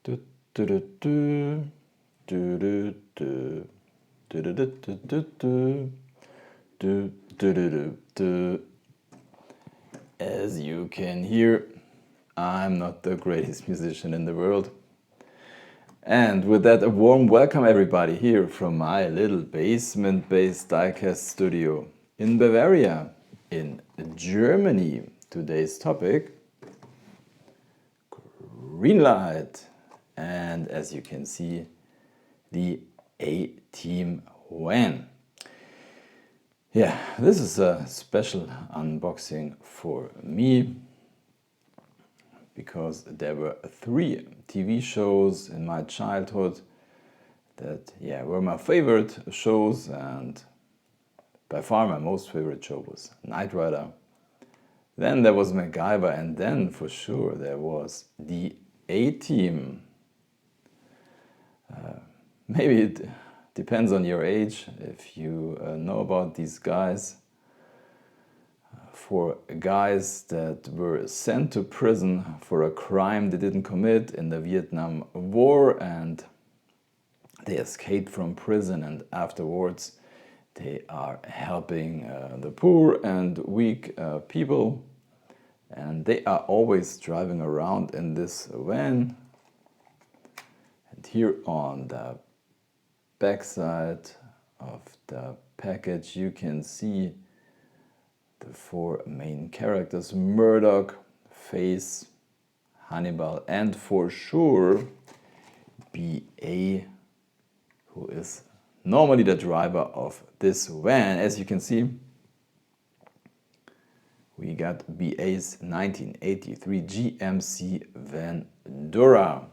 Do, do, do, do, do, do, do, do, do, do, do, do, do, do, do, do. As you can hear, I'm not the greatest musician in the world. And with that, a warm welcome everybody here from my little basement-based diecast studio in Bavaria, in Germany. Today's topic, Greenlight. And as you can see, the A-Team van. Yeah, this is a special unboxing for me because there were 3 TV shows in my childhood that were my favorite shows, and by far my most favorite show was Knight Rider. Then there was MacGyver, and then for sure there was the A-Team. Maybe it depends on your age if you know about these guys. For guys that were sent to prison for a crime they didn't commit in the Vietnam War, and they escaped from prison, and afterwards they are helping the poor and weak people, and they are always driving around in this van. And here on the backside of the package you can see the 4 main characters: Murdoch, Face, Hannibal, and for sure B.A., who is normally the driver of this van. As you can see, we got B.A.'s 1983 GMC Vandura.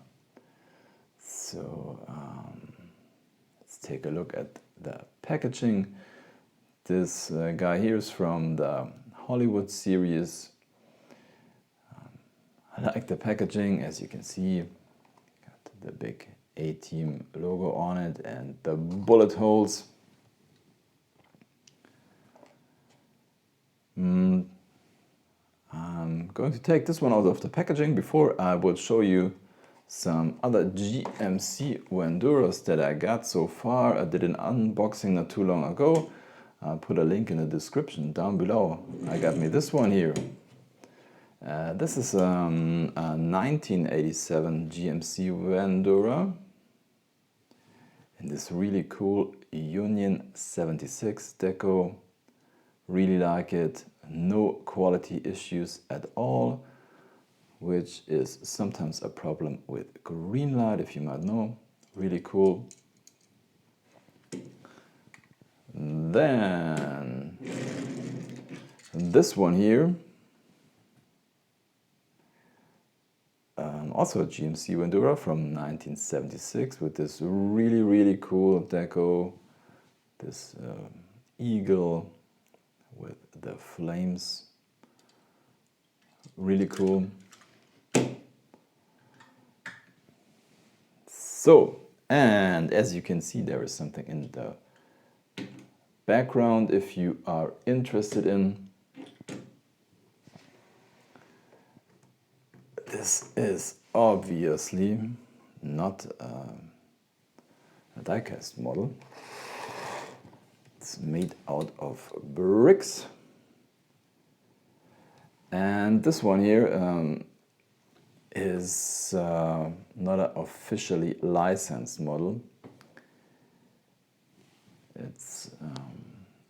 So let's take a look at the packaging. This guy here is from the Hollywood series. I like the packaging. As you can see, got the big A-Team logo on it and the bullet holes. I'm going to take this one out of the packaging before I will show you some other GMC Vanduras that I got so far. I did an unboxing not too long ago. I'll put a link in the description down below. I got me this one here. This is a 1987 GMC Vandura in this really cool Union 76 deco. Really like it. No quality issues at all, which is sometimes a problem with Greenlight, if you might know. Really cool. Then this one here, also a GMC Vandura from 1976 with this really cool deco, this eagle with the flames, really cool. So, and as you can see, there is something in the background if you are interested in. This is obviously not a diecast model. It's made out of bricks. And this one here is not an officially licensed model. It's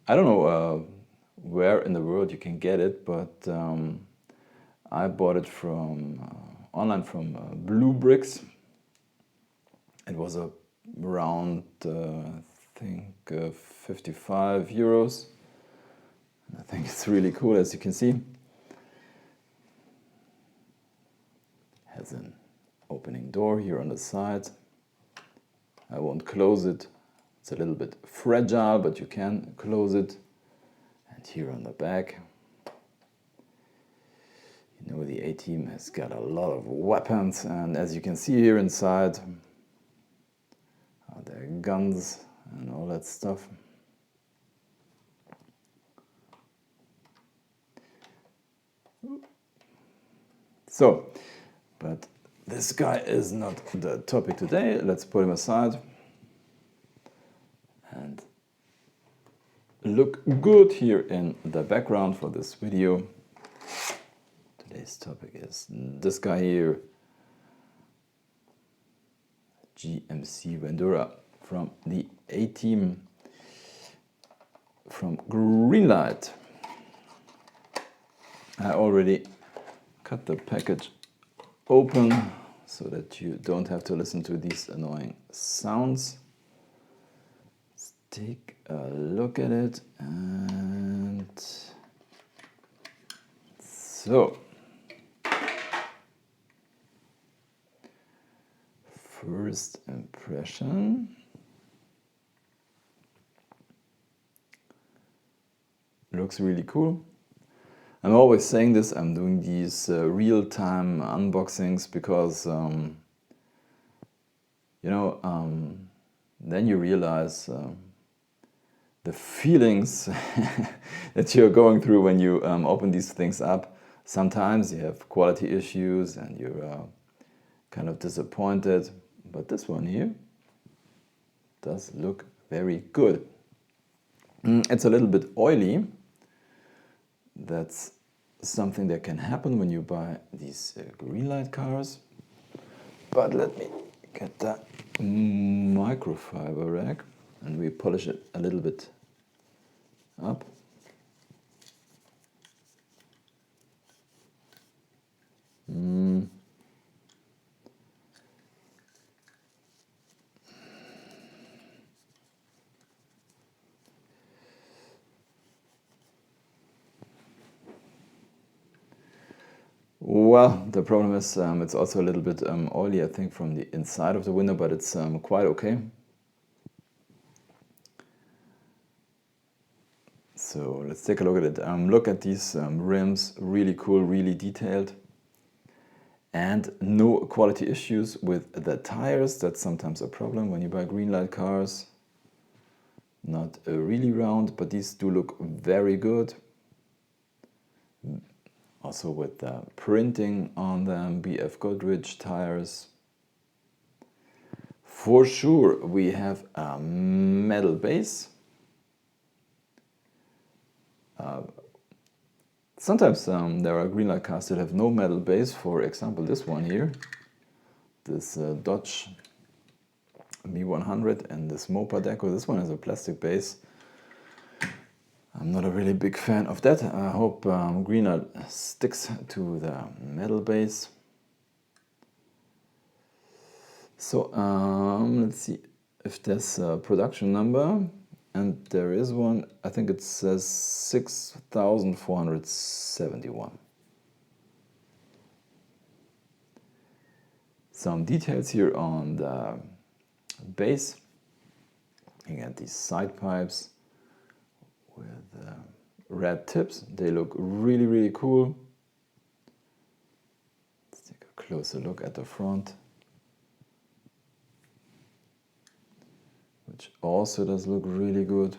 I don't know where in the world you can get it, but I bought it from online from Bluebrixx. It was around I think 55 euros. I think it's really cool, as you can see. Has an opening door here on the side. I won't close it. It's a little bit fragile, but you can close it. And here on the back, you know, the A-Team has got a lot of weapons, and as you can see here inside are their guns and all that stuff. So, but this guy is not the topic today. Let's put him aside and look good here in the background for this video. Today's topic is this guy here, GMC Vandura from the A-Team from Greenlight. I already cut the package open so that you don't have to listen to these annoying sounds. Let's take a look at it. And so first impression, looks really cool. I'm always saying this, I'm doing these real-time unboxings because, then you realize the feelings that you're going through when you open these things up. Sometimes you have quality issues and you're kind of disappointed, but this one here does look very good. It's a little bit oily. That's something that can happen when you buy these Greenlight cars. But let me get that microfiber rag and we polish it a little bit up. Well, the problem is it's also a little bit oily, I think, from the inside of the window, but it's quite okay. So let's take a look at it. Look at these rims, really cool, really detailed. And no quality issues with the tires. That's sometimes a problem when you buy Greenlight cars. Not really round, but these do look very good. Also with the printing on them, BF Goodrich tires. For sure we have a metal base. Sometimes there are Greenlight cars that have no metal base. For example, this one here, this Dodge B100 and this Mopa Deco. This one has a plastic base. I'm not a really big fan of that. I hope Greenlight sticks to the metal base. So let's see if there's a production number, and there is one. I think it says 6,471. Some details here on the base. You get these side pipes with red tips. They look really, really cool. Let's take a closer look at the front, which also does look really good.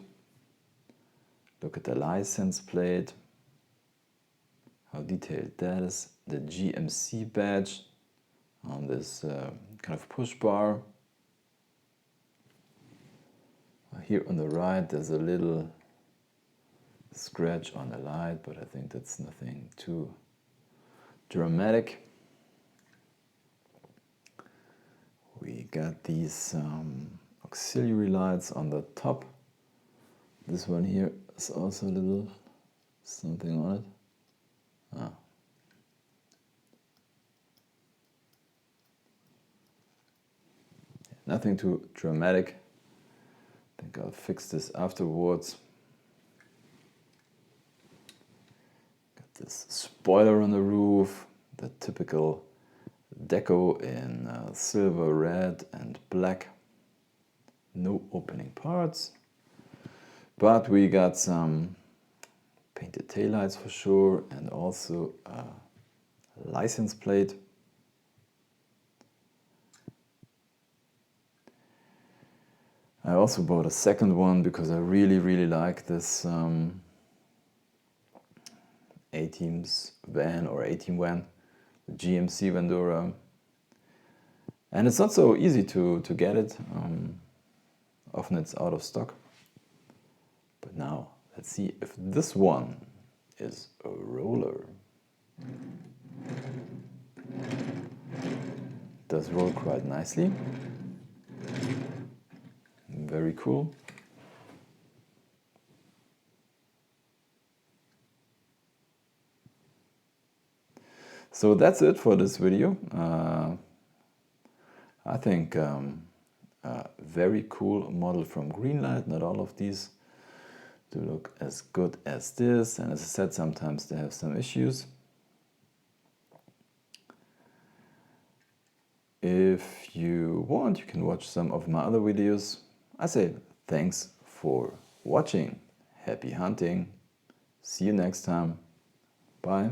Look at the license plate, how detailed that is. The GMC badge on this kind of push bar. Here on the right there's a little scratch on the light, but I think that's nothing too dramatic. We got these auxiliary lights on the top. This one here is also a little something on it. Nothing too dramatic. I think I'll fix this afterwards. Got this spoiler on the roof, the typical deco in silver, red and black. No opening parts, but we got some painted taillights for sure, and also a license plate. I also bought a second one because I really like this A-Team's van or A-Team van, the GMC Vandura. And it's not so easy to get it. Often it's out of stock. But now, let's see if this one is a roller. Does roll quite nicely. Very cool. So that's it for this video. I think a very cool model from Greenlight. Not all of these do look as good as this, and as I said, sometimes they have some issues. If you want, you can watch some of my other videos. I say thanks for watching. Happy hunting. See you next time. Bye.